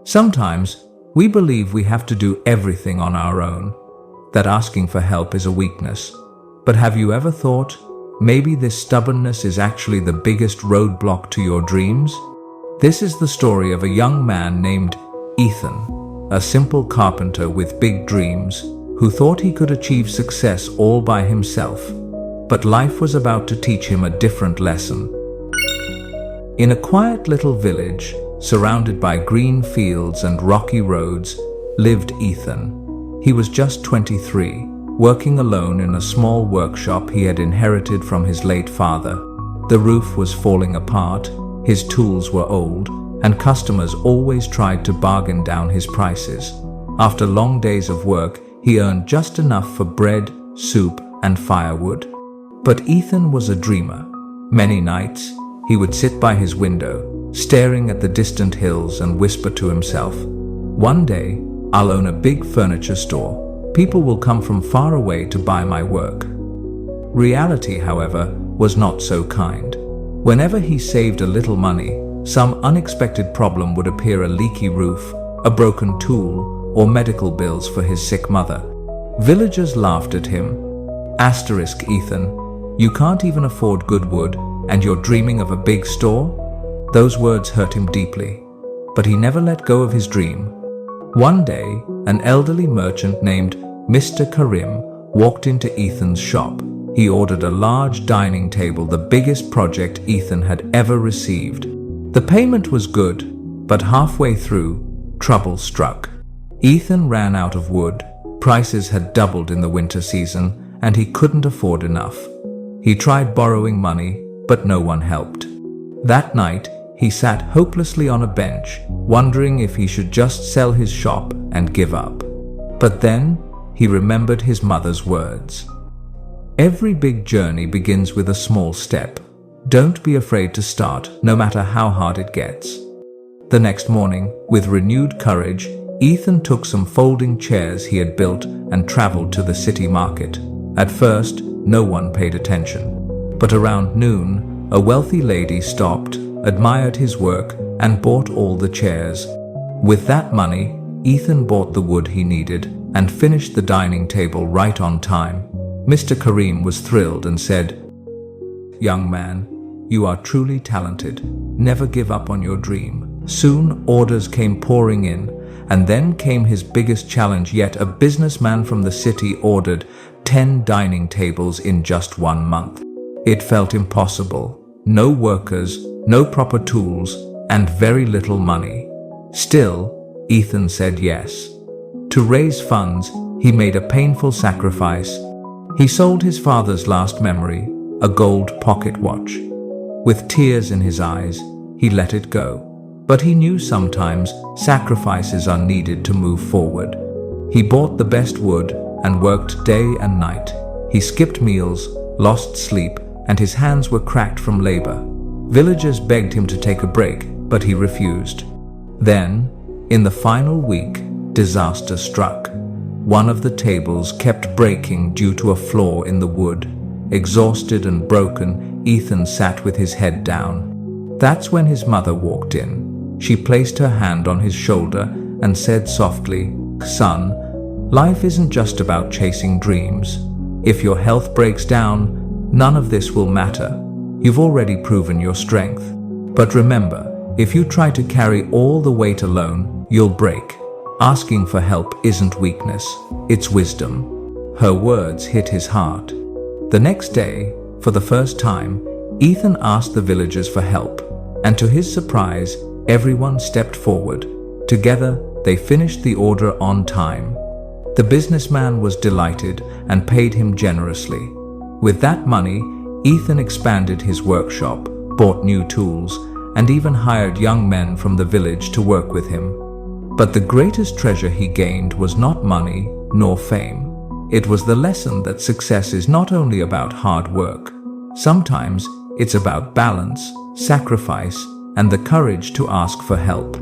Sometimes we believe we have to do everything on our own, that asking for help is a weakness. But have you ever thought, maybe this stubbornness is actually the biggest roadblock to your dreams? This is the story of a young man named Ethan, a simple carpenter with big dreams, who thought he could achieve success all by himself. But life was about to teach him a different lesson. In a quiet little village, surrounded by green fields and rocky roads, lived Ethan. He was just 23, working alone in a small workshop he had inherited from his late father. The roof was falling apart, his tools were old, and customers always tried to bargain down his prices. After long days of work, he earned just enough for bread, soup, and firewood. But Ethan was a dreamer. Many nights, he would sit by his window, staring at the distant hills and whisper to himself, "One day, I'll own a big furniture store. People will come from far away to buy my work." Reality, however, was not so kind. Whenever he saved a little money, some unexpected problem would appear: a leaky roof, a broken tool, or medical bills for his sick mother. Villagers laughed at him. Ethan, you can't even afford good wood, and you're dreaming of a big store? Those words hurt him deeply, but he never let go of his dream. One day, an elderly merchant named Mr. Karim walked into Ethan's shop. He ordered a large dining table, the biggest project Ethan had ever received. The payment was good, but halfway through, trouble struck. Ethan ran out of wood. Prices had doubled in the winter season, and he couldn't afford enough. He tried borrowing money, but no one helped. That night, he sat hopelessly on a bench, wondering if he should just sell his shop and give up. But then, he remembered his mother's words. Every big journey begins with a small step. Don't be afraid to start, no matter how hard it gets. The next morning, with renewed courage, Ethan took some folding chairs he had built and traveled to the city market. At first, no one paid attention. But around noon, a wealthy lady stopped, admired his work, and bought all the chairs. With that money, Ethan bought the wood he needed and finished the dining table right on time. Mr. Karim was thrilled and said, "Young man, you are truly talented. Never give up on your dream." Soon, orders came pouring in, and then came his biggest challenge yet. A businessman from the city ordered 10 dining tables in just 1 month. It felt impossible. No workers, no proper tools, and very little money. Still, Ethan said yes. To raise funds, he made a painful sacrifice. He sold his father's last memory, a gold pocket watch. With tears in his eyes, he let it go. But he knew sometimes sacrifices are needed to move forward. He bought the best wood and worked day and night. He skipped meals, lost sleep, and his hands were cracked from labor. Villagers begged him to take a break, but he refused. Then, in the final week, disaster struck. One of the tables kept breaking due to a flaw in the wood. Exhausted and broken, Ethan sat with his head down. That's when his mother walked in. She placed her hand on his shoulder and said softly, "Son, life isn't just about chasing dreams. If your health breaks down, none of this will matter. You've already proven your strength. But remember, if you try to carry all the weight alone, you'll break. Asking for help isn't weakness, it's wisdom." Her words hit his heart. The next day, for the first time, Ethan asked the villagers for help, and to his surprise, everyone stepped forward. Together, they finished the order on time. The businessman was delighted and paid him generously. With that money, Ethan expanded his workshop, bought new tools, and even hired young men from the village to work with him. But the greatest treasure he gained was not money nor fame. It was the lesson that success is not only about hard work. Sometimes it's about balance, sacrifice, and the courage to ask for help.